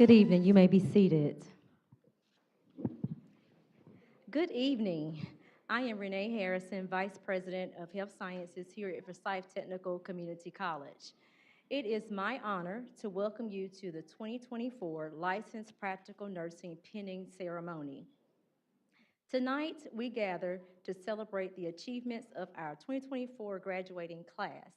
Good evening. You may be seated. Good evening. I am Renee Harrison, Vice President of Health Sciences here at Forsyth Technical Community College. It is my honor to welcome you to the 2024 Licensed Practical Nursing Pinning Ceremony. Tonight, we gather to celebrate the achievements of our 2024 graduating class.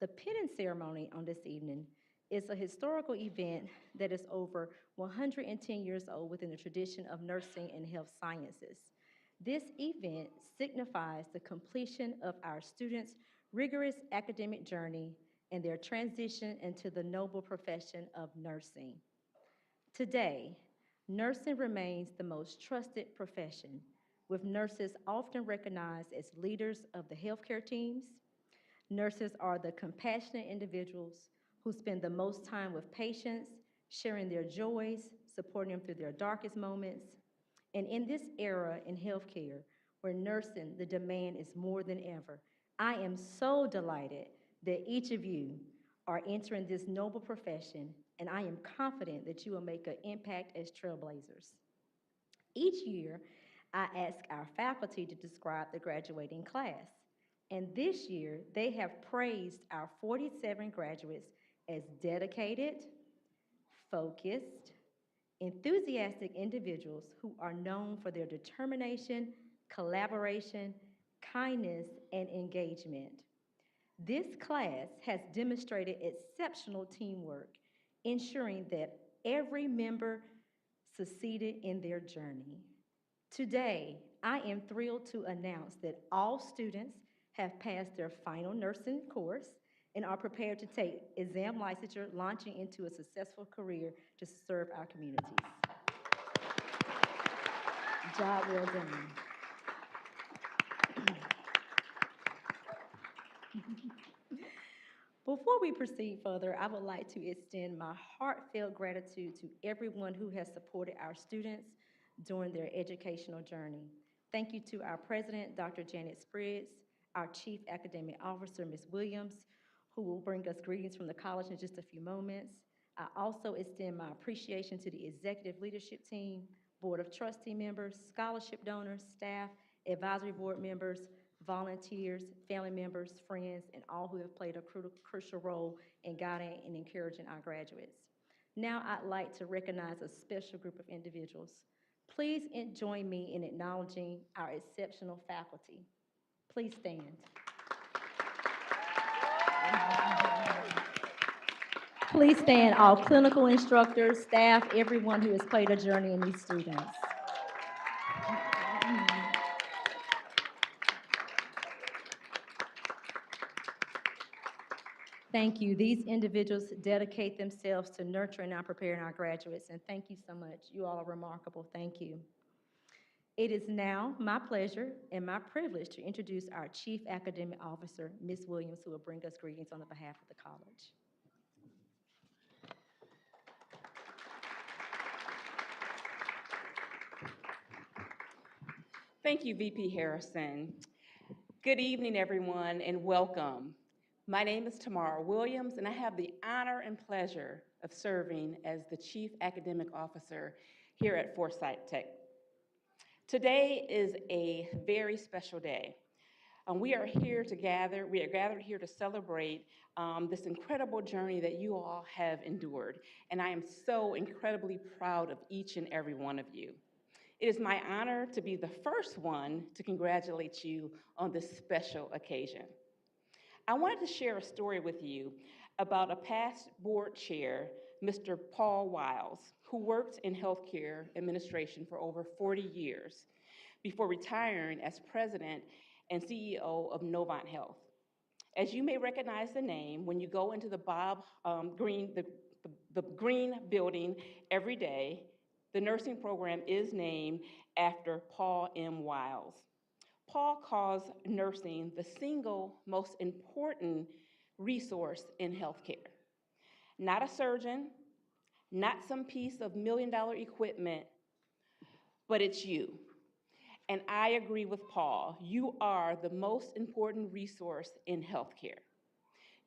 The pinning ceremony on this evening is a historical event that is over 110 years old within the tradition of nursing and health sciences. This event signifies the completion of our students' rigorous academic journey and their transition into the noble profession of nursing. Today, nursing remains the most trusted profession, with nurses often recognized as leaders of the healthcare teams. Nurses are the compassionate individuals who spend the most time with patients, sharing their joys, supporting them through their darkest moments. And in this era in healthcare, where nursing, the demand is more than ever, I am so delighted that each of you are entering this noble profession, and I am confident that you will make an impact as trailblazers. Each year, I ask our faculty to describe the graduating class. And this year, they have praised our 47 graduates as dedicated, focused, enthusiastic individuals who are known for their determination, collaboration, kindness, and engagement. This class has demonstrated exceptional teamwork, ensuring that every member succeeded in their journey. Today, I am thrilled to announce that all students have passed their final nursing course and are prepared to take exam licensure, launching into a successful career to serve our communities. Job well done. Before we proceed further, I would like to extend my heartfelt gratitude to everyone who has supported our students during their educational journey. Thank you to our president, Dr. Janet Spriggs, our chief academic officer, Ms. Williams, who will bring us greetings from the college in just a few moments. I also extend my appreciation to the executive leadership team, board of trustee members, scholarship donors, staff, advisory board members, volunteers, family members, friends, and all who have played a crucial role in guiding and encouraging our graduates. Now I'd like to recognize a special group of individuals. Please join me in acknowledging our exceptional faculty. Please stand. Please stand, all clinical instructors, staff, everyone who has played a journey in these students. Thank you. These individuals dedicate themselves to nurturing and preparing our graduates, and thank you so much. You all are remarkable. Thank you. It is now my pleasure and my privilege to introduce our Chief Academic Officer, Ms. Williams, who will bring us greetings on behalf of the college. Thank you, VP Harrison. Good evening, everyone, and welcome. My name is Tamara Williams, and I have the honor and pleasure of serving as the Chief Academic Officer here at Forsyth Tech. Today is a very special day. We are gathered here to celebrate this incredible journey that you all have endured, and I am so incredibly proud of each and every one of you. It is my honor to be the first one to congratulate you on this special occasion. I wanted to share a story with you about a past board chair, Mr. Paul Wiles, who worked in healthcare administration for over 40 years before retiring as president and CEO of Novant Health. As you may recognize the name, when you go into the the Green building every day, the nursing program is named after Paul M. Wiles. Paul calls nursing the single most important resource in healthcare. Not a surgeon, not some piece of million-dollar equipment, but it's you. And I agree with Paul. You are the most important resource in healthcare.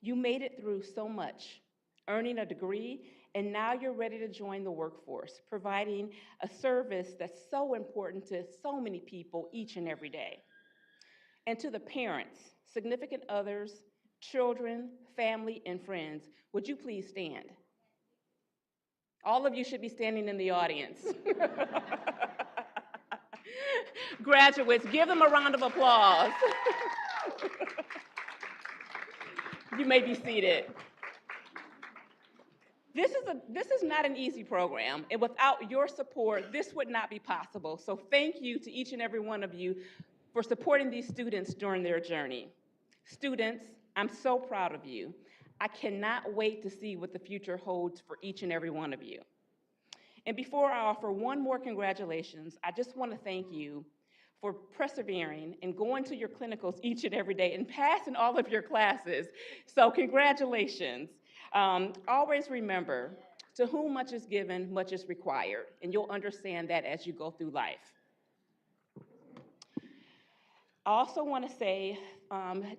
You made it through so much, earning a degree and now you're ready to join the workforce, providing a service that's so important to so many people each and every day. And to the parents, significant others, children, family, and friends, would you please stand? All of you should be standing in the audience. Graduates, give them a round of applause. You may be seated. This is not an easy program, and without your support, this would not be possible. So thank you to each and every one of you for supporting these students during their journey. Students, I'm so proud of you. I cannot wait to see what the future holds for each and every one of you. And before I offer one more congratulations, I just want to thank you for persevering and going to your clinicals each and every day and passing all of your classes. So congratulations. Always remember, to whom much is given, much is required, and you'll understand that as you go through life. I also want to say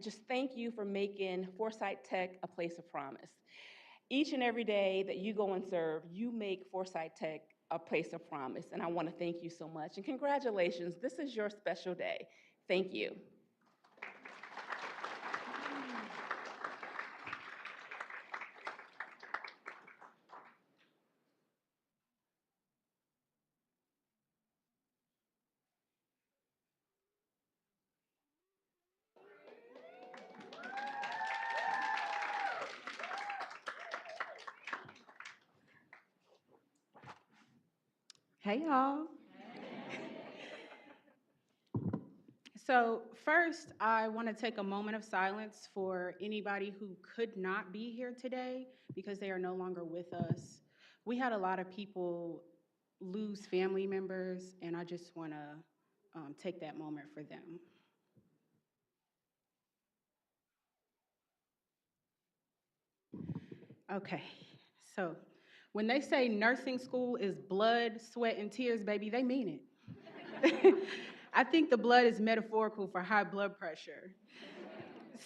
just thank you for making Foresight Tech a place of promise. Each and every day that you go and serve, you make Foresight Tech a place of promise, and I want to thank you so much. And congratulations, this is your special day. Thank you. Hey, y'all. So first, I want to take a moment of silence for anybody who could not be here today because they are no longer with us. We had a lot of people lose family members, and I just want to take that moment for them. Okay, so when they say nursing school is blood, sweat, and tears, baby, they mean it. I think the blood is metaphorical for high blood pressure.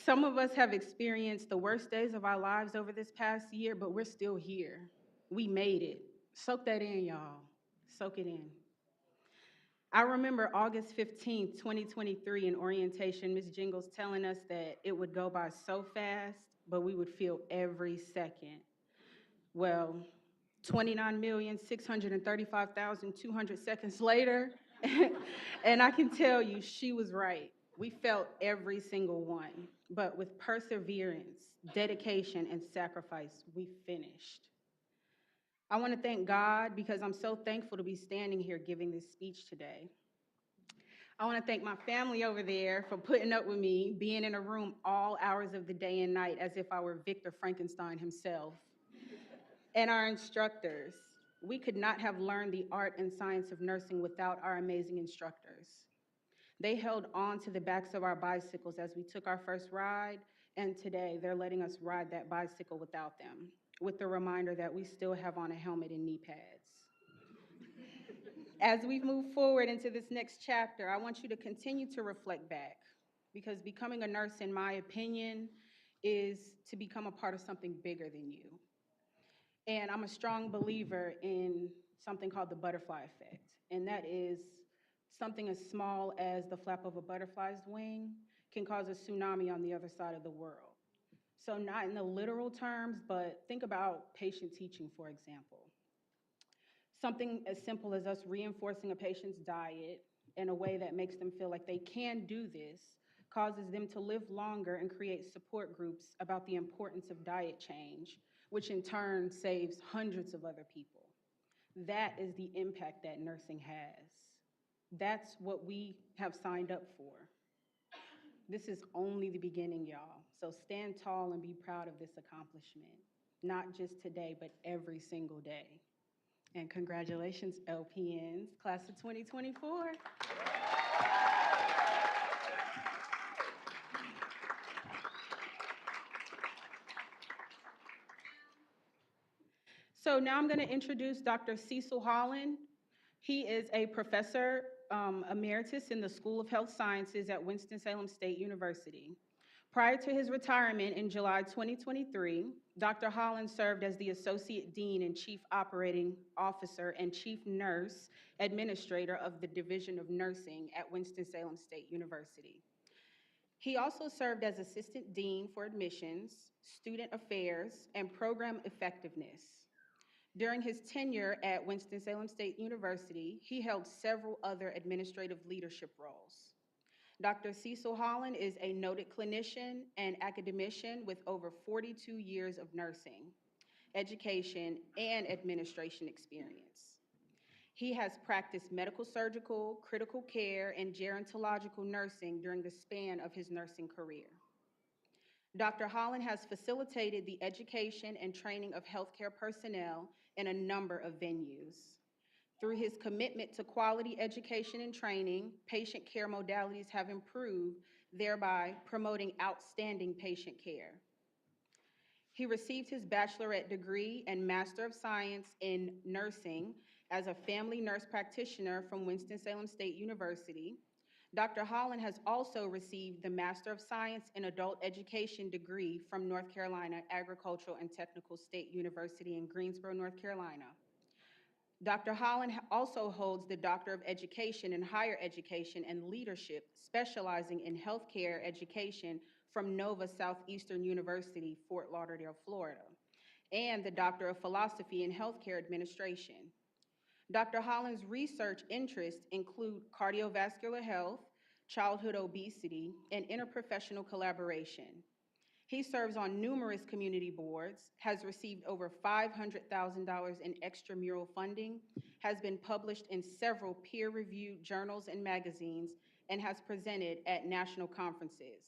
Some of us have experienced the worst days of our lives over this past year, but we're still here. We made it. Soak that in, y'all. Soak it in. I remember August 15th, 2023, in orientation, Ms. Jingles telling us that it would go by so fast, but we would feel every second. Well, 29,635,200 seconds later, and I can tell you she was right. We felt every single one, but with perseverance, dedication, and sacrifice, we finished. I want to thank God because I'm so thankful to be standing here giving this speech today. I want to thank my family over there for putting up with me, being in a room all hours of the day and night as if I were Victor Frankenstein himself. And our instructors. We could not have learned the art and science of nursing without our amazing instructors. They held on to the backs of our bicycles as we took our first ride, and today they're letting us ride that bicycle without them, with the reminder that we still have on a helmet and knee pads. As we move forward into this next chapter, I want you to continue to reflect back, because becoming a nurse, in my opinion, is to become a part of something bigger than you. And I'm a strong believer in something called the butterfly effect, and that is something as small as the flap of a butterfly's wing can cause a tsunami on the other side of the world. So not in the literal terms, but think about patient teaching, for example. Something as simple as us reinforcing a patient's diet in a way that makes them feel like they can do this causes them to live longer and create support groups about the importance of diet change, which in turn saves hundreds of other people. That is the impact that nursing has. That's what we have signed up for. This is only the beginning, y'all. So stand tall and be proud of this accomplishment, not just today, but every single day. And congratulations, LPNs, class of 2024. So now I'm going to introduce Dr. Cecil Holland. He is a professor emeritus in the School of Health Sciences at Winston-Salem State University. Prior to his retirement in July 2023, Dr. Holland served as the Associate Dean and Chief Operating Officer and Chief Nurse Administrator of the Division of Nursing at Winston-Salem State University. He also served as Assistant Dean for Admissions, Student Affairs, and Program Effectiveness. During his tenure at Winston-Salem State University, he held several other administrative leadership roles. Dr. Cecil Holland is a noted clinician and academician with over 42 years of nursing, education, and administration experience. He has practiced medical surgical, critical care, and gerontological nursing during the span of his nursing career. Dr. Holland has facilitated the education and training of healthcare personnel in a number of venues. Through his commitment to quality education and training, patient care modalities have improved, thereby promoting outstanding patient care. He received his bachelorette degree and Master of Science in Nursing as a family nurse practitioner from Winston-Salem State University. Dr. Holland has also received the Master of Science in Adult Education degree from North Carolina Agricultural and Technical State University in Greensboro, North Carolina. Dr. Holland also holds the Doctor of Education in Higher Education and Leadership, specializing in healthcare education from Nova Southeastern University, Fort Lauderdale, Florida, and the Doctor of Philosophy in Healthcare Administration. Dr. Holland's research interests include cardiovascular health, childhood obesity, and interprofessional collaboration. He serves on numerous community boards, has received over $500,000 in extramural funding, has been published in several peer-reviewed journals and magazines, and has presented at national conferences.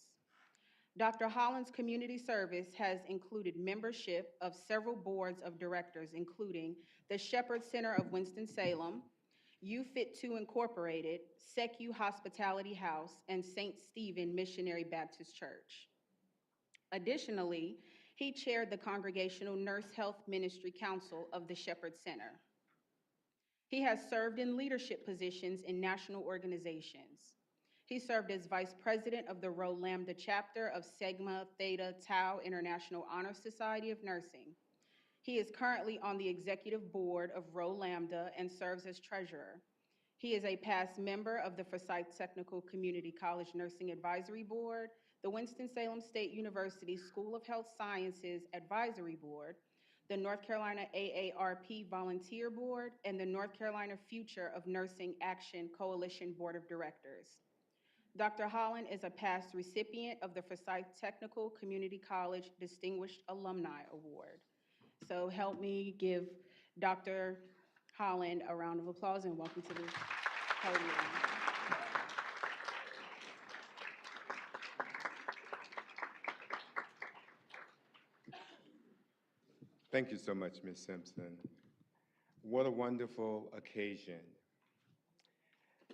Dr. Holland's community service has included membership of several boards of directors, including the Shepherd Center of Winston-Salem, UFIT2 Incorporated, SECU Hospitality House, and St. Stephen Missionary Baptist Church. Additionally, he chaired the Congregational Nurse Health Ministry Council of the Shepherd Center. He has served in leadership positions in national organizations. He served as Vice President of the Rho Lambda chapter of Sigma Theta Tau International Honor Society of Nursing. He is currently on the executive board of Rho Lambda and serves as treasurer. He is a past member of the Forsyth Technical Community College Nursing Advisory Board, the Winston-Salem State University School of Health Sciences Advisory Board, the North Carolina AARP Volunteer Board, and the North Carolina Future of Nursing Action Coalition Board of Directors. Dr. Holland is a past recipient of the Forsyth Technical Community College Distinguished Alumni Award. So help me give Dr. Holland a round of applause and welcome to the podium. Thank you so much, Ms. Simpson. What a wonderful occasion.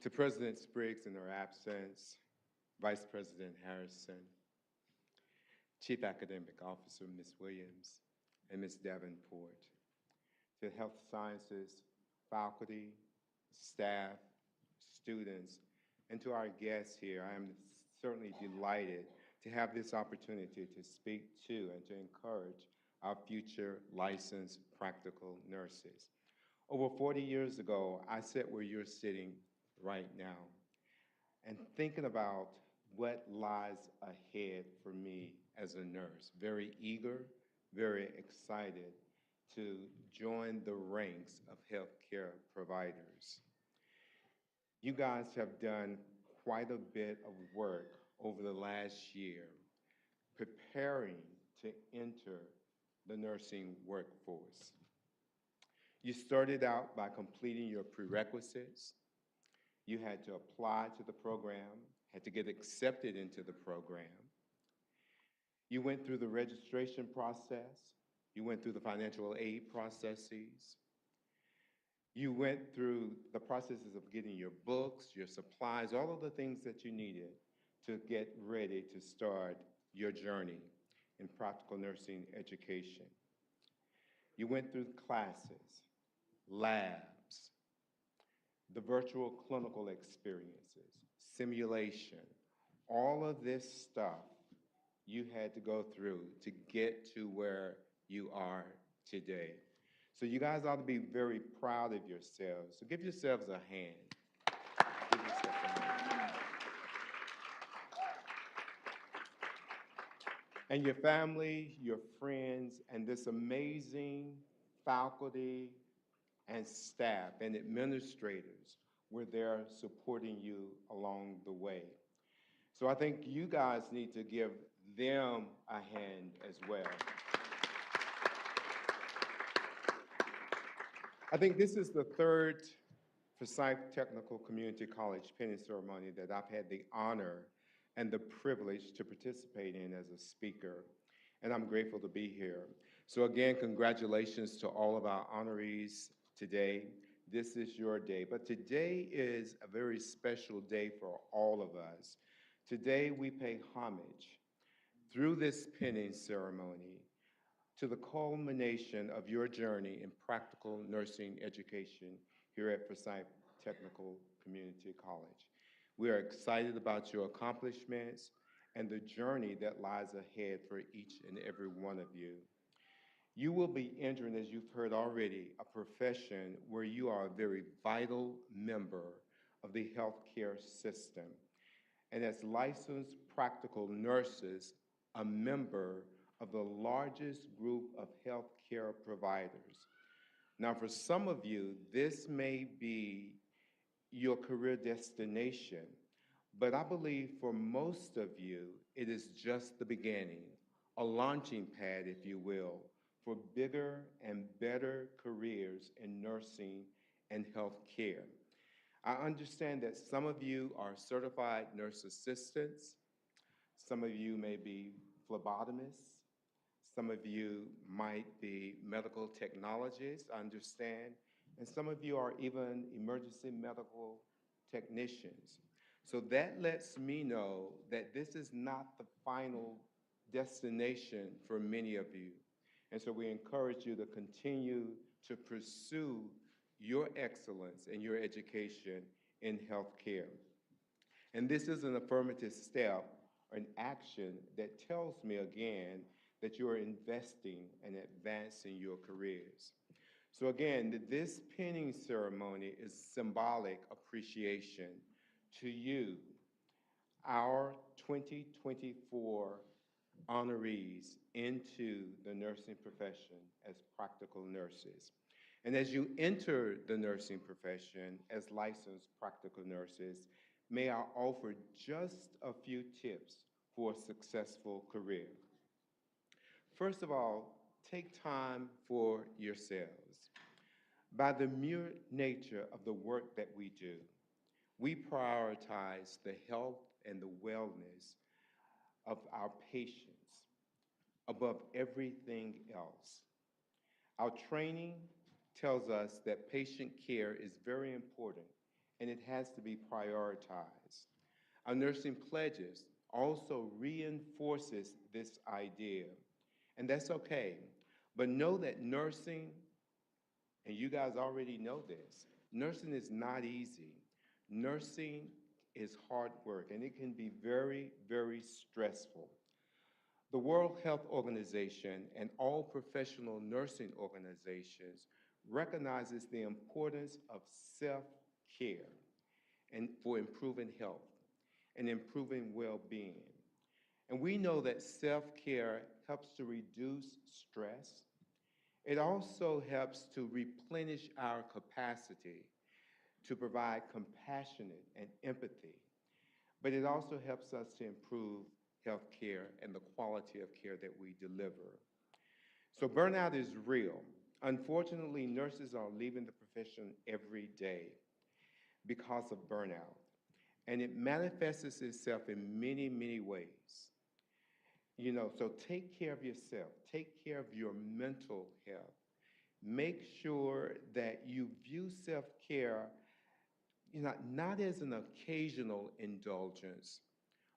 To President Spriggs in her absence, Vice President Harrison, Chief Academic Officer Ms. Williams, and Ms. Davenport, to Health Sciences faculty, staff, students, and to our guests here, I am certainly delighted to have this opportunity to speak to and to encourage our future licensed practical nurses. Over 40 years ago, I sat where you're sitting right now and thinking about what lies ahead for me as a nurse. Very eager, very excited to join the ranks of healthcare providers. You guys have done quite a bit of work over the last year preparing to enter the nursing workforce. You started out by completing your prerequisites. You had to apply to the program, had to get accepted into the program. You went through the registration process. You went through the financial aid processes. You went through the processes of getting your books, your supplies, all of the things that you needed to get ready to start your journey in practical nursing education. You went through classes, labs, the virtual clinical experiences, simulation. All of this stuff you had to go through to get to where you are today. So you guys ought to be very proud of yourselves. So give yourselves a hand. Give yourself a hand. And your family, your friends, and this amazing faculty and staff and administrators were there supporting you along the way. So I think you guys need to give them a hand as well. I think this is the third Forsyth Technical Community College penny ceremony that I've had the honor and the privilege to participate in as a speaker, and I'm grateful to be here. So again, congratulations to all of our honorees today. This is your day, but today is a very special day for all of us. Today we pay homage through this penning ceremony to the culmination of your journey in practical nursing education here at Forsyth Technical Community College. We are excited about your accomplishments and the journey that lies ahead for each and every one of you. You will be entering, as you've heard already, a profession where you are a very vital member of the healthcare system. And as licensed practical nurses, a member of the largest group of healthcare providers. Now, for some of you, this may be your career destination, but I believe for most of you, it is just the beginning, a launching pad, if you will, for bigger and better careers in nursing and healthcare. I understand that some of you are certified nurse assistants, some of you may be phlebotomists, some of you might be medical technologists, I understand, and some of you are even emergency medical technicians. So that lets me know that this is not the final destination for many of you. And so we encourage you to continue to pursue your excellence in your education in healthcare. And this is an affirmative step, an action that tells me again that you are investing and advancing your careers. So again, this pinning ceremony is symbolic appreciation to you, our 2024 honorees into the nursing profession as practical nurses. And as you enter the nursing profession as licensed practical nurses, may I offer just a few tips for a successful career. First of all, take time for yourselves. By the mere nature of the work that we do, we prioritize the health and the wellness of our patients above everything else. Our training tells us that patient care is very important and it has to be prioritized. Our nursing pledges also reinforces this idea, and that's okay. But know that nursing, and you guys already know this, nursing is not easy. Nursing is hard work, and it can be very, very stressful. The World Health Organization and all professional nursing organizations recognizes the importance of self-care and for improving health and improving well-being. And we know that self-care helps to reduce stress. It also helps to replenish our capacity to provide compassionate and empathy. But it also helps us to improve health care and the quality of care that we deliver. So burnout is real. Unfortunately, nurses are leaving the profession every day because of burnout. And it manifests itself in many, many ways. So take care of yourself. Take care of your mental health. Make sure that you view self-care not as an occasional indulgence,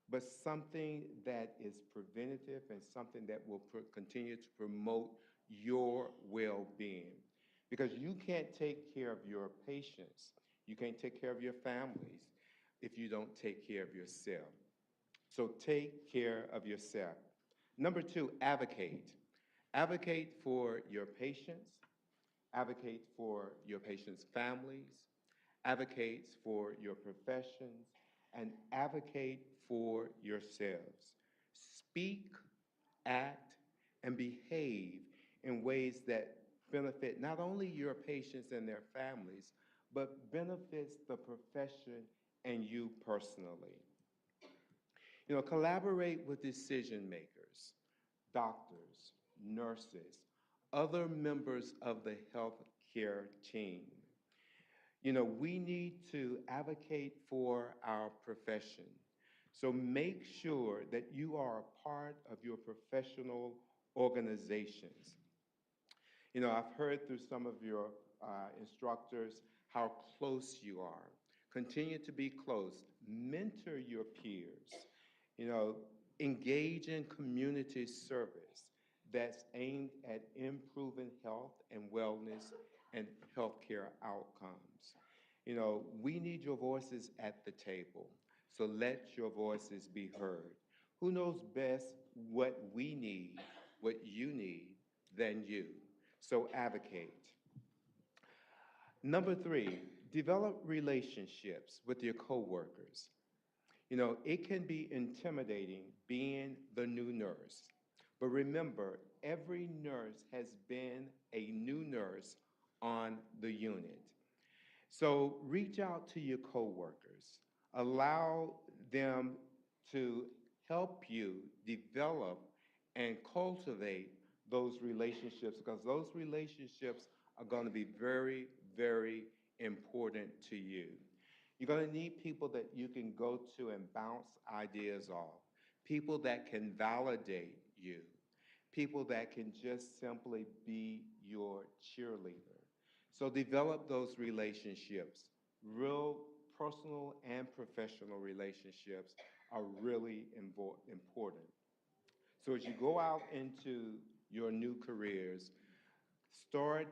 but something that is preventative and something that will continue to promote your well-being. Because you can't take care of your patients, you can't take care of your families if you don't take care of yourself. So take care of yourself. Number two, advocate. Advocate for your patients, advocate for your patients' families, advocates for your professions, and advocate for yourselves. Speak, act, and behave in ways that benefit not only your patients and their families, but benefits the profession and you personally. Collaborate with decision makers, doctors, nurses, other members of the healthcare team. We need to advocate for our profession. So make sure that you are a part of your professional organizations. I've heard through some of your instructors how close you are. Continue to be close. Mentor your peers. You know, engage in community service that's aimed at improving health and wellness and healthcare outcomes. We need your voices at the table, so let your voices be heard. Who knows best what we need, what you need, than you? So advocate. Number three, develop relationships with your coworkers. It can be intimidating being the new nurse. But remember, every nurse has been a new nurse on the unit. So reach out to your coworkers. Allow them to help you develop and cultivate those relationships because those relationships are going to be very, very important to you. You're going to need people that you can go to and bounce ideas off, people that can validate you, people that can just simply be your cheerleader. So develop those relationships. Real personal and professional relationships are really important. So as you go out into your new careers, start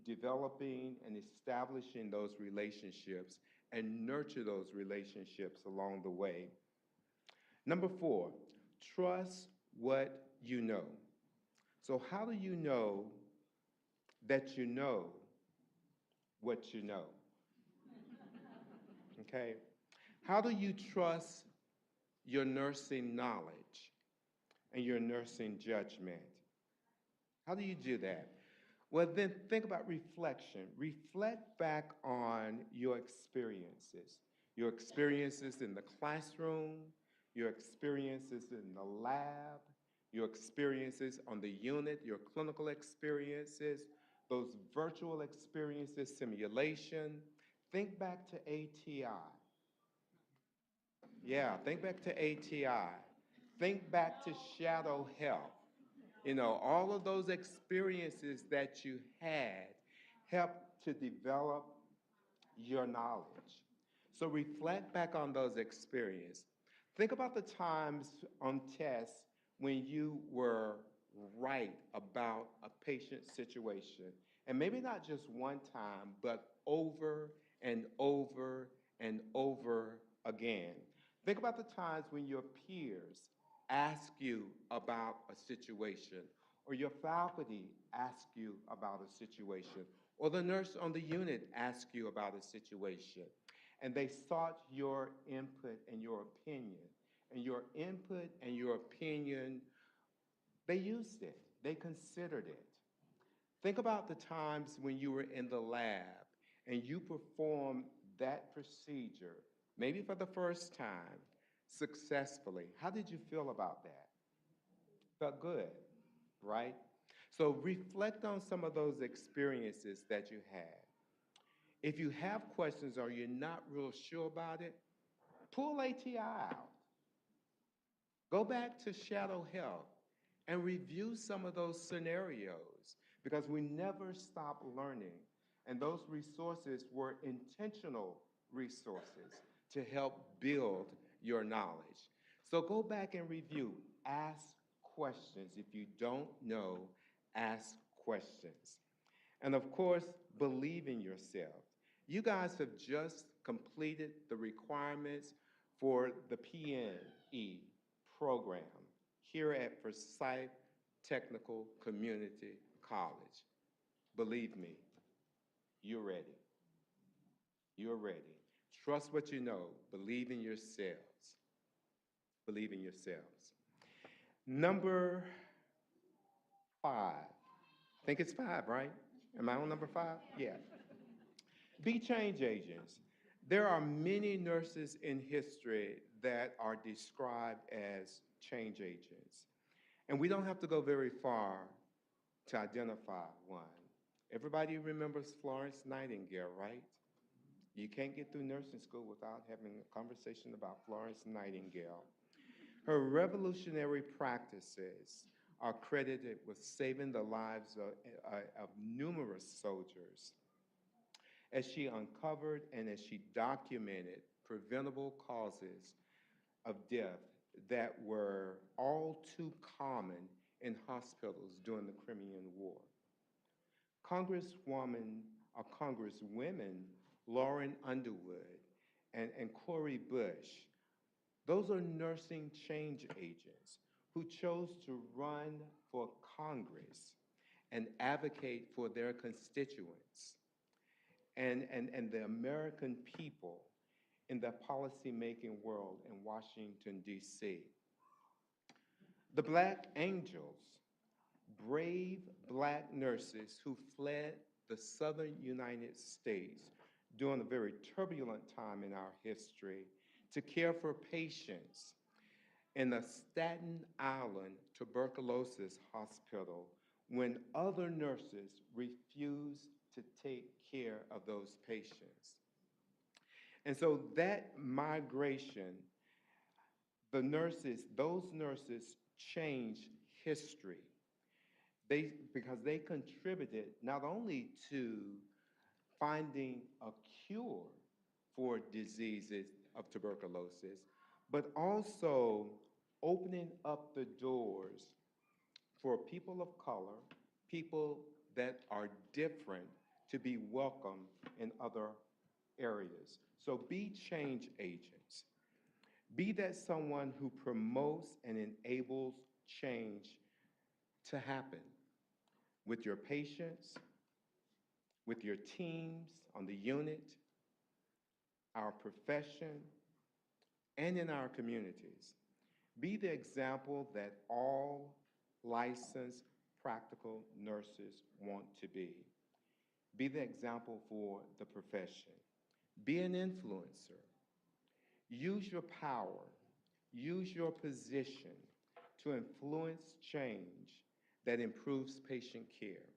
developing and establishing those relationships and nurture those relationships along the way. Number four, trust what you know. So how do you know that you know what you know? Okay? How do you trust your nursing knowledge and your nursing judgment? How do you do that? Well, then think about reflection. Reflect back on your experiences in the classroom, your experiences in the lab, your experiences on the unit, your clinical experiences, those virtual experiences, simulation. Think back to ATI. Yeah, think back to ATI. Think back to Shadow Health. All of those experiences that you had helped to develop your knowledge. So reflect back on those experiences. Think about the times on tests when you were right about a patient situation. And maybe not just one time, but over and over and over again. Think about the times when your peers ask you about a situation, or your faculty ask you about a situation, or the nurse on the unit ask you about a situation, and they sought your input and your opinion. And your input and your opinion, they used it, they considered it. Think about the times when you were in the lab and you performed that procedure, maybe for the first time, successfully. How did you feel about that? Felt good, right? So reflect on some of those experiences that you had. If you have questions or you're not real sure about it, pull ATI out. Go back to Shadow Health and review some of those scenarios because we never stop learning. And those resources were intentional resources to help build your knowledge. So go back and review. Ask questions. If you don't know, ask questions. And of course, believe in yourself. You guys have just completed the requirements for the PNE program here at Forsyth Technical Community College. Believe me, you're ready. You're ready. Trust what you know. Believe in yourselves. Believe in yourselves. Number 5. I think it's 5, right? Am I on number 5? Yeah. Be change agents. There are many nurses in history that are described as change agents. And we don't have to go very far to identify one. Everybody remembers Florence Nightingale, right? You can't get through nursing school without having a conversation about Florence Nightingale. Her revolutionary practices are credited with saving the lives of numerous soldiers as she uncovered and as she documented preventable causes of death that were all too common in hospitals during the Crimean War. Congresswoman or Congresswomen Lauren Underwood and Cori Bush, those are nursing change agents who chose to run for Congress and advocate for their constituents and the American people in the policymaking world in Washington, D.C. The Black Angels, brave Black nurses who fled the southern United States during a very turbulent time in our history to care for patients in the Staten Island tuberculosis hospital when other nurses refused to take care of those patients. And so that migration, those nurses changed history. Because they contributed not only to finding a cure for diseases of tuberculosis, but also opening up the doors for people of color, people that are different, to be welcome in other areas. So be change agents. Be that someone who promotes and enables change to happen with your patients, with your teams on the unit, our profession, and in our communities. Be the example that all licensed practical nurses want to be. Be the example for the profession. Be an influencer. Use your power, use your position to influence change that improves patient care,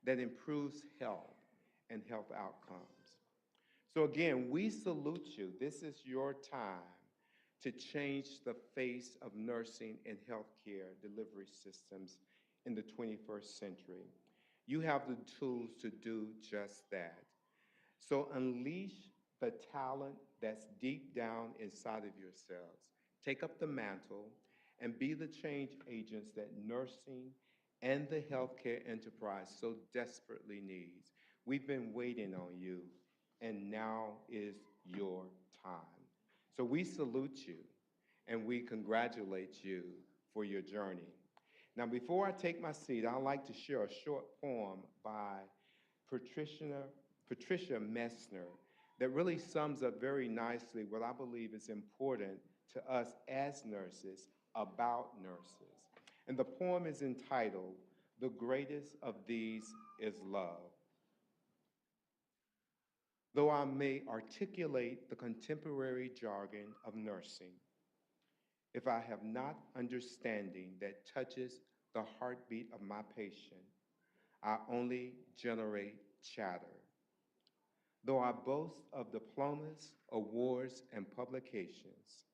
that improves health and health outcomes. So again, we salute you. This is your time to change the face of nursing and healthcare delivery systems in the 21st century. You have the tools to do just that. So unleash the talent that's deep down inside of yourselves. Take up the mantle and be the change agents that nursing and the healthcare enterprise so desperately needs. We've been waiting on you, and now is your time. So we salute you and we congratulate you for your journey. Now, before I take my seat, I'd like to share a short poem by Patricia Messner that really sums up very nicely what I believe is important to us as nurses about nurses. And the poem is entitled, "The Greatest of These is Love." Though I may articulate the contemporary jargon of nursing, if I have not understanding that touches the heartbeat of my patient, I only generate chatter. Though I boast of diplomas, awards, and publications,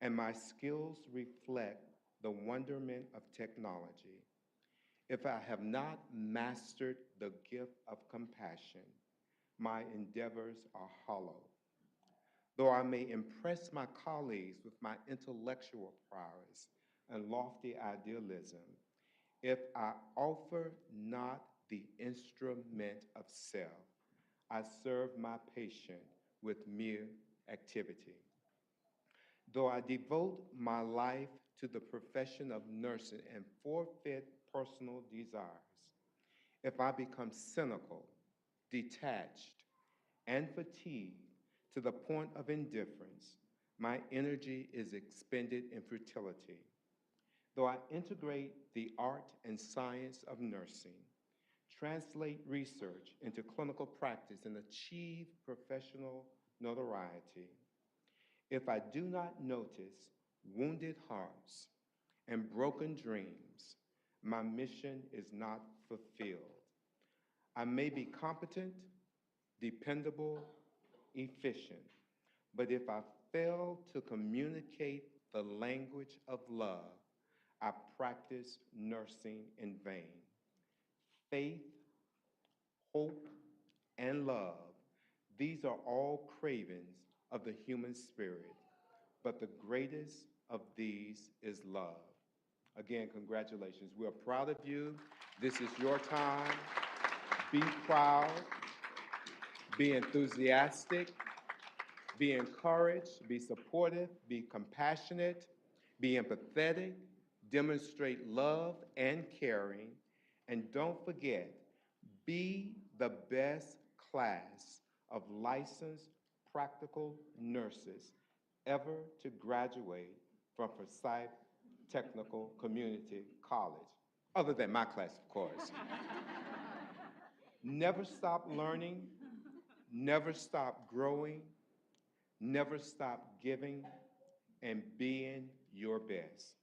and my skills reflect the wonderment of technology, if I have not mastered the gift of compassion, my endeavors are hollow. Though I may impress my colleagues with my intellectual prowess and lofty idealism, if I offer not the instrument of self, I serve my patient with mere activity. Though I devote my life to the profession of nursing and forfeit personal desires. If I become cynical, detached, and fatigued to the point of indifference, my energy is expended in futility. Though I integrate the art and science of nursing, translate research into clinical practice, and achieve professional notoriety, if I do not notice wounded hearts and broken dreams, my mission is not fulfilled. I may be competent, dependable, efficient, but if I fail to communicate the language of love, I practice nursing in vain. Faith, hope, and love, these are all cravings of the human spirit, but the greatest of these is love. Again, congratulations. We're proud of you. This is your time. Be proud, be enthusiastic, be encouraged, be supportive, be compassionate, be empathetic, demonstrate love and caring, and don't forget, be the best class of licensed practical nurses ever to graduate from Forsyth Technical Community College, other than my class, of course. Never stop learning, never stop growing, never stop giving, and being your best.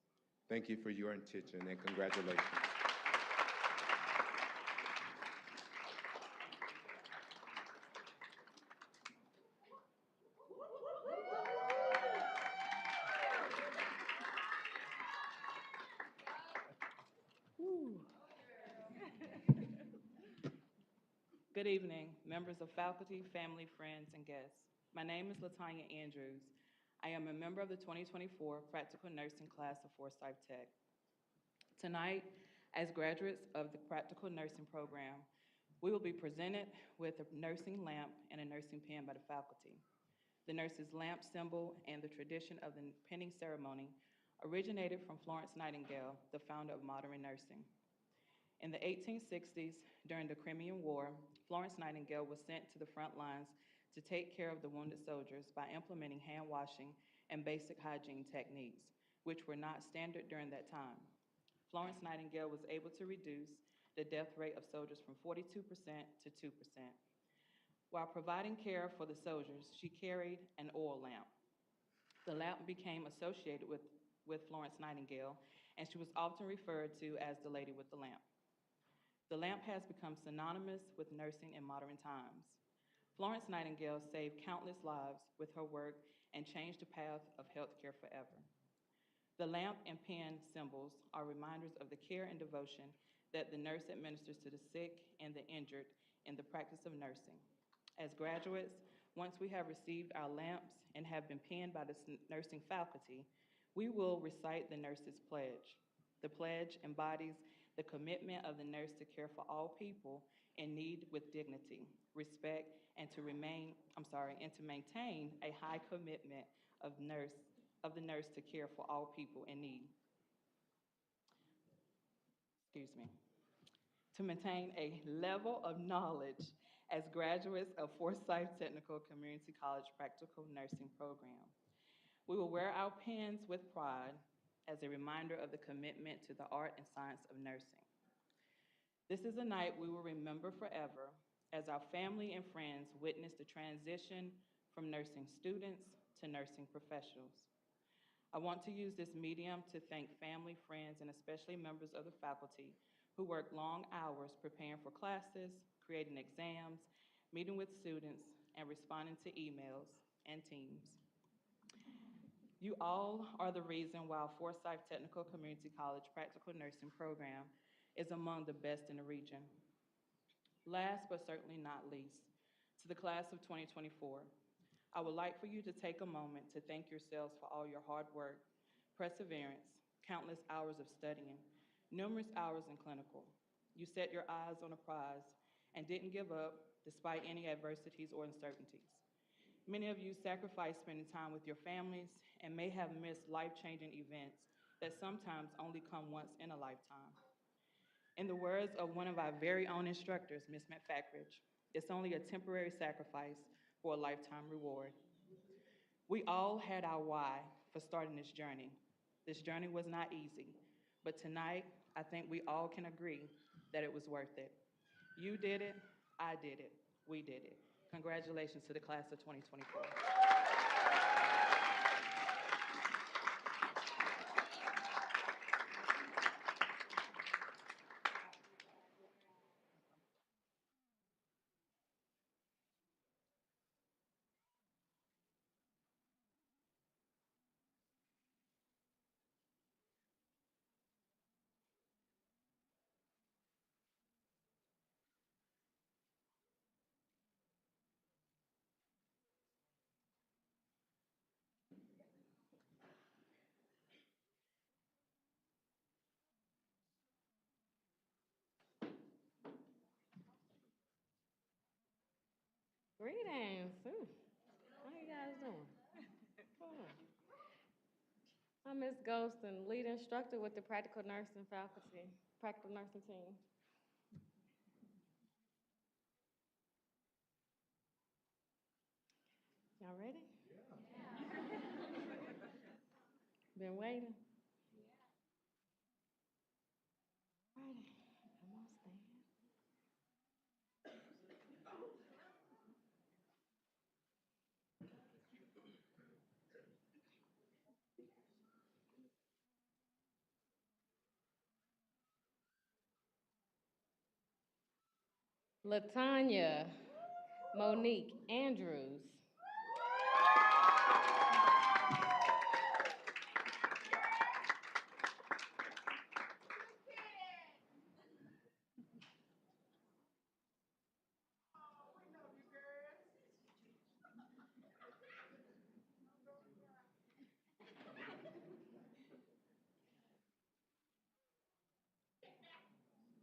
Thank you for your attention and congratulations. Good evening, members of faculty, family, friends, and guests. My name is Latanya Andrews. I am a member of the 2024 Practical Nursing class of Forsyth Tech. Tonight, as graduates of the Practical Nursing program, we will be presented with a nursing lamp and a nursing pen by the faculty. The nurse's lamp symbol and the tradition of the penning ceremony originated from Florence Nightingale, the founder of modern nursing. In the 1860s, during the Crimean War, Florence Nightingale was sent to the front lines to take care of the wounded soldiers by implementing hand washing and basic hygiene techniques, which were not standard during that time. Florence Nightingale was able to reduce the death rate of soldiers from 42% to 2%. While providing care for the soldiers, she carried an oil lamp. The lamp became associated with Florence Nightingale, and she was often referred to as the Lady with the Lamp. The lamp has become synonymous with nursing in modern times. Florence Nightingale saved countless lives with her work and changed the path of healthcare forever. The lamp and pen symbols are reminders of the care and devotion that the nurse administers to the sick and the injured in the practice of nursing. As graduates, once we have received our lamps and have been penned by the nursing faculty, we will recite the nurse's pledge. The pledge embodies the commitment of the nurse to care for all people in need with dignity, respect, and to maintain a high commitment of the nurse to care for all people in need. To maintain a level of knowledge as graduates of Forsyth Technical Community College Practical Nursing Program. We will wear our pins with pride as a reminder of the commitment to the art and science of nursing. This is a night we will remember forever as our family and friends witness the transition from nursing students to nursing professionals. I want to use this medium to thank family, friends, and especially members of the faculty who work long hours preparing for classes, creating exams, meeting with students, and responding to emails and teams. You all are the reason why Forsyth Technical Community College Practical Nursing Program is among the best in the region. Last but certainly not least, to the class of 2024, I would like for you to take a moment to thank yourselves for all your hard work, perseverance, countless hours of studying, numerous hours in clinical. You set your eyes on a prize and didn't give up despite any adversities or uncertainties. Many of you sacrificed spending time with your families and may have missed life-changing events that sometimes only come once in a lifetime. In the words of one of our very own instructors, Ms. McFackridge, it's only a temporary sacrifice for a lifetime reward. We all had our why for starting this journey. This journey was not easy, but tonight, I think we all can agree that it was worth it. You did it, I did it, we did it. Congratulations to the class of 2024. Greetings. Ooh, how you guys doing? Cool. I'm Miss Ghost and lead instructor with the practical nursing faculty, practical nursing team. Y'all ready? Been waiting? Ready. Come on, stand. Latanya Monique Andrews.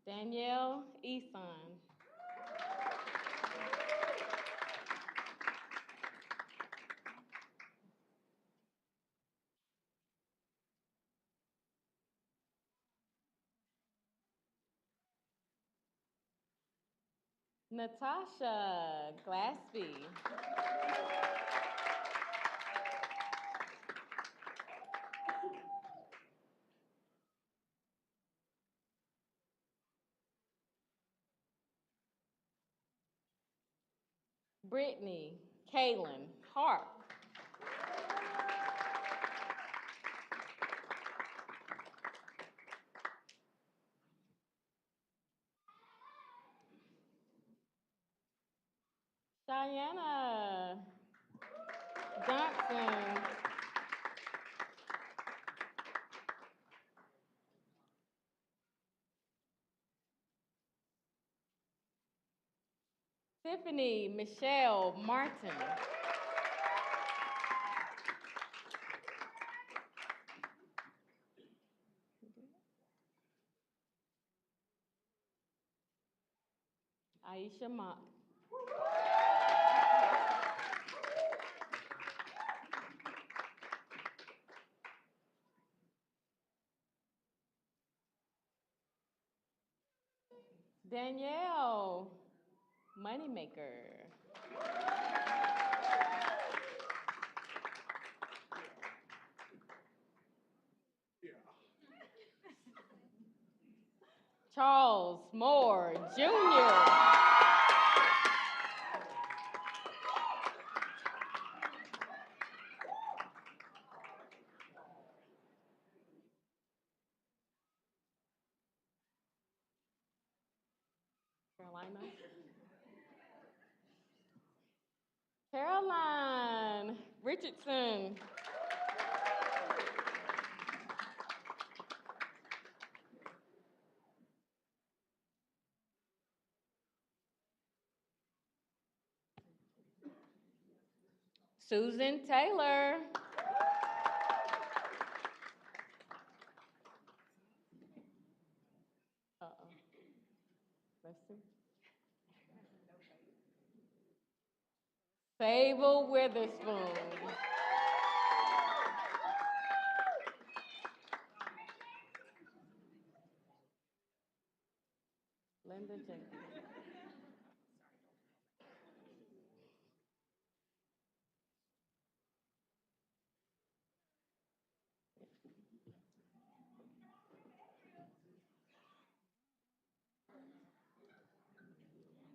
Danielle Eson. Natasha Glaspie. Brittany Kaylin Hart. Diana Johnson. Tiffany Michelle Martin. Aisha Mock. Danielle Moneymaker. Charles Moore Jr. Carolina. Caroline Richardson. Susan Taylor. Uh-oh. Let's see. Sable Witherspoon. Linda Jenkins.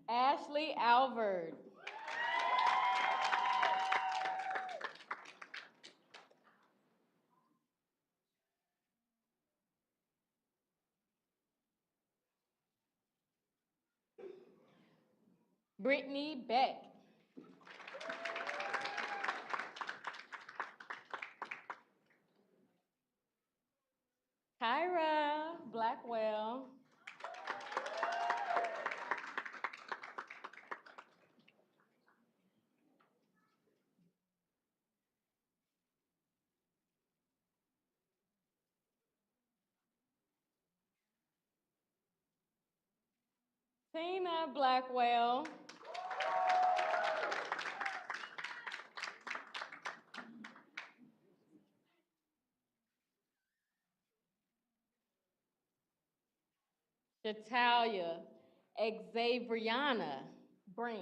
Ashley Alvord. Brittany Beck. Kyra Blackwell. Tina Blackwell. Chatalia Xaveriana Brand.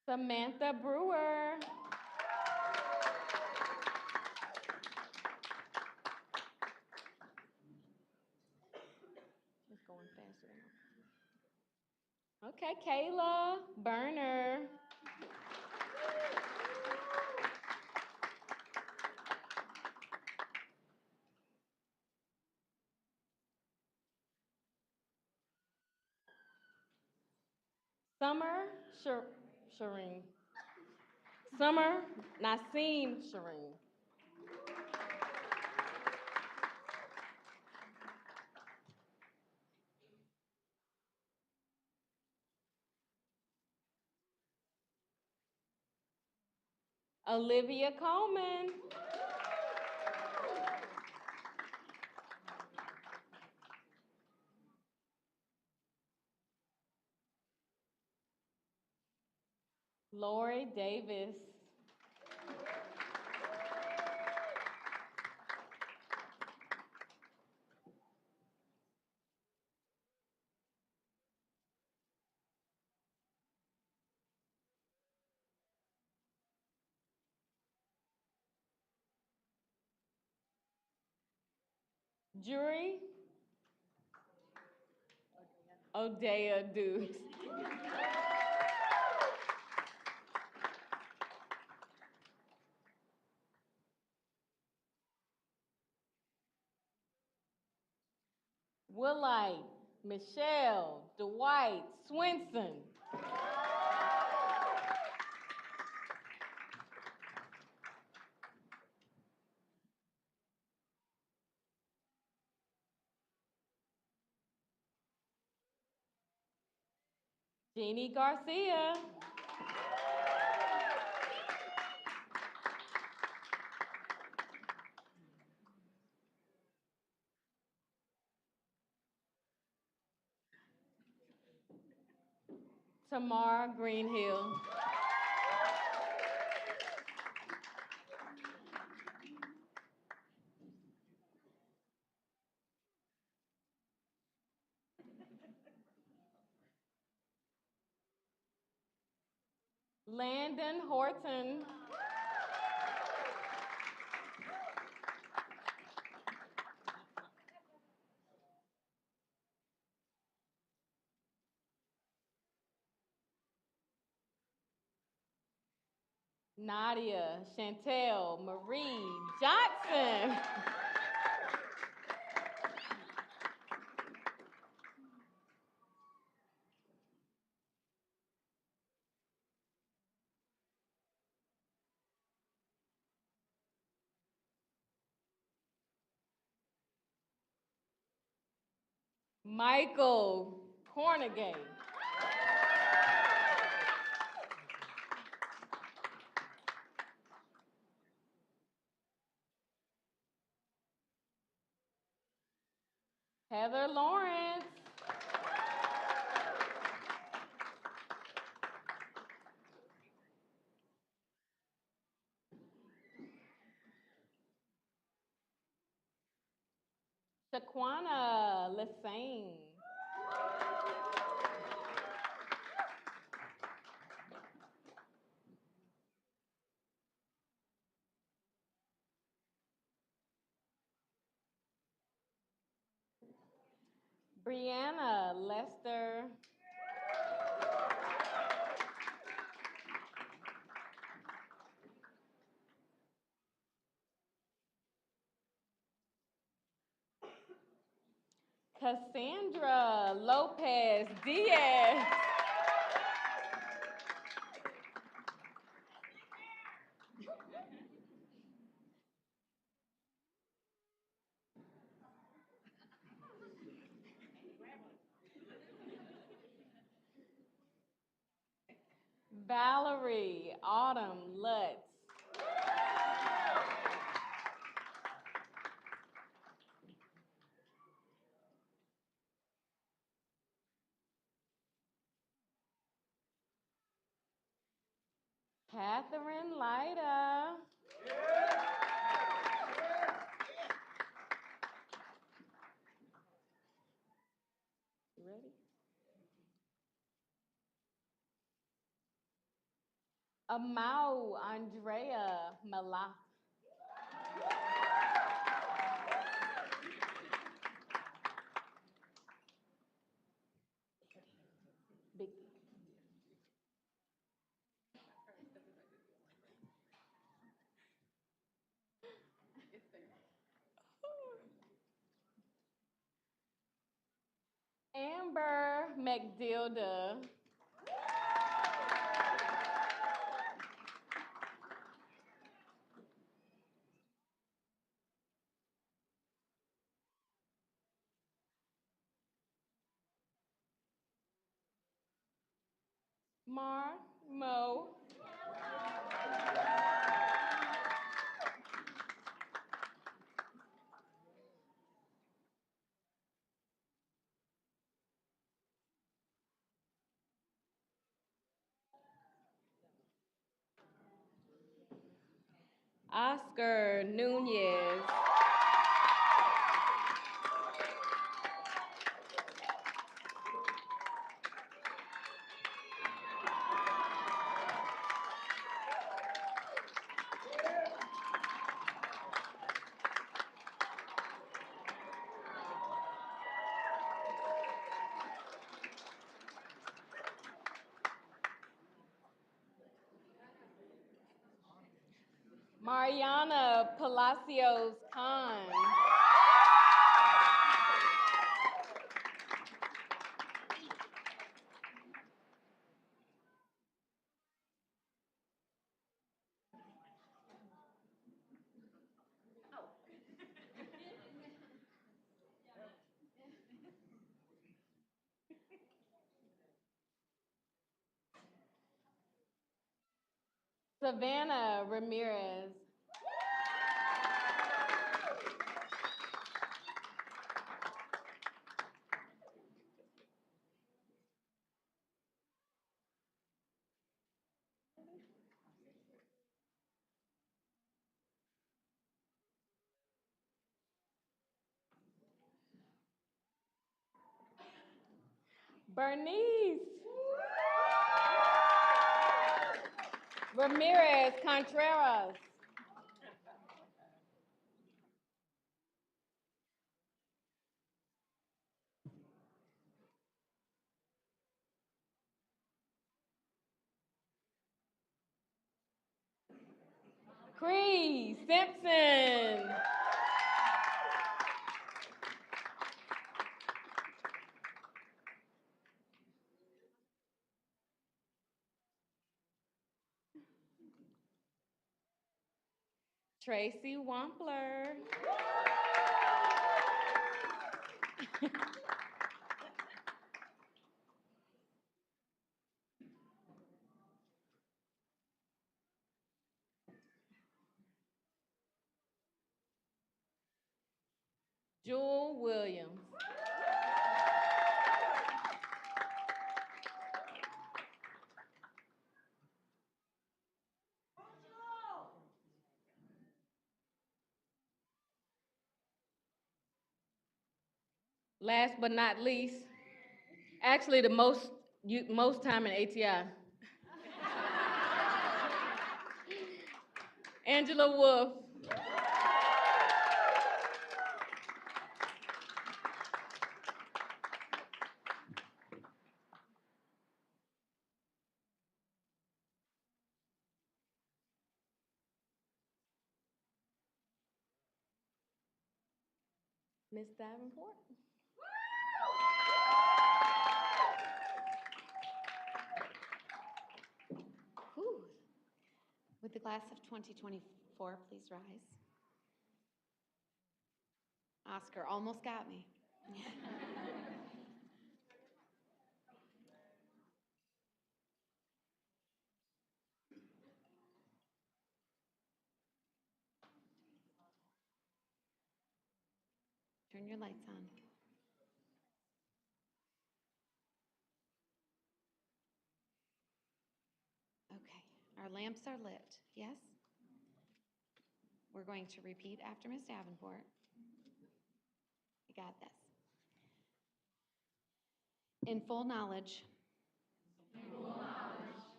Samantha Brewer. It's going faster than okay, Kayla Burner. Summer Shireen. Summer Nasim Shireen. Olivia Coleman. Lori Davis. Jury Odea Dukes. Willite Michelle Dwight Swinson. Jeannie Garcia. Tamar Greenhill. Landon Horton. Nadia Chantel Marie Johnson. Michael Cornegay. Heather Lawrence. Shaquana Lassane. Brianna Lester. Cassandra Lopez Diaz. Valerie Autumn Lutz. Catherine Lyda. You ready? Amau Andrea Malak. Big. Amber McDilda. Mar Mo. Oscar Nunez. Mariana Palacios Khan. Savannah Ramirez. Bernice Ramirez Contreras. Cree Simpson. Tracy Wampler. Jewel Williams. Last but not least, actually the most time in ATI. Angela Wolf. Miss Davenport. Whew. Would the class of 2024 please rise? Oscar almost got me. Turn your lights on. Okay, our lamps are lit, yes? We're going to repeat after Ms. Davenport. You got this. In full knowledge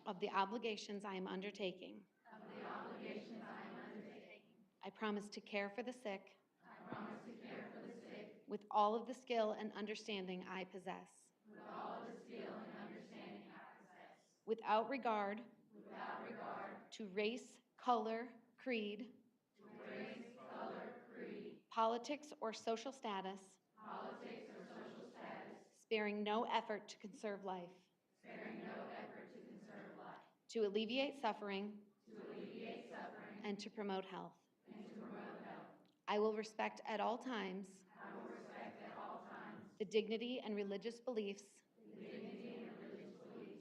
of the obligations I am undertaking, I promise to care for the sick with all of the skill and understanding I possess. Without regard to race, color, creed, politics or social status, sparing no effort to conserve life, to alleviate suffering, and to promote health. I will respect at all times the dignity and religious beliefs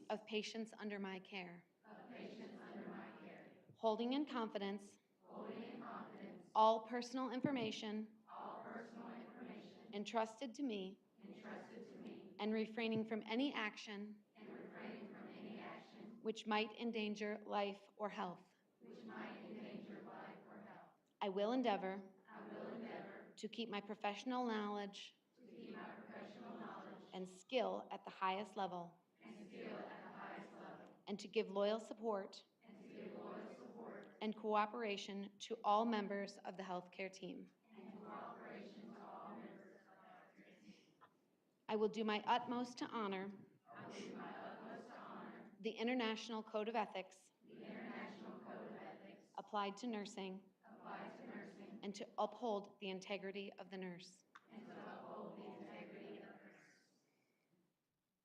of patients under my care, holding in confidence all personal information entrusted to me, and refraining from any action which might endanger life or health. I will endeavor to keep my professional knowledge and skill at the highest level, and to give loyal support and cooperation to all members of the healthcare team. I will do my utmost to honor the International Code of Ethics applied to nursing, and to uphold the integrity of the nurse.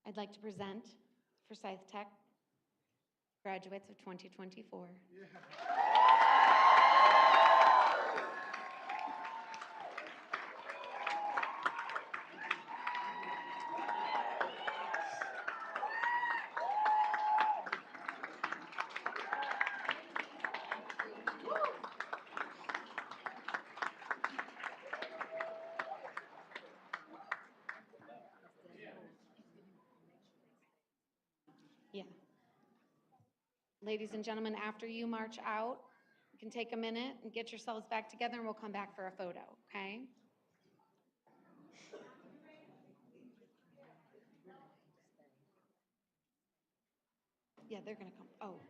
I'd like to present Forsyth Tech graduates of 2024. Yeah. Ladies and gentlemen, after you march out, you can take a minute and get yourselves back together, and we'll come back for a photo, okay? Yeah, they're gonna come. Oh.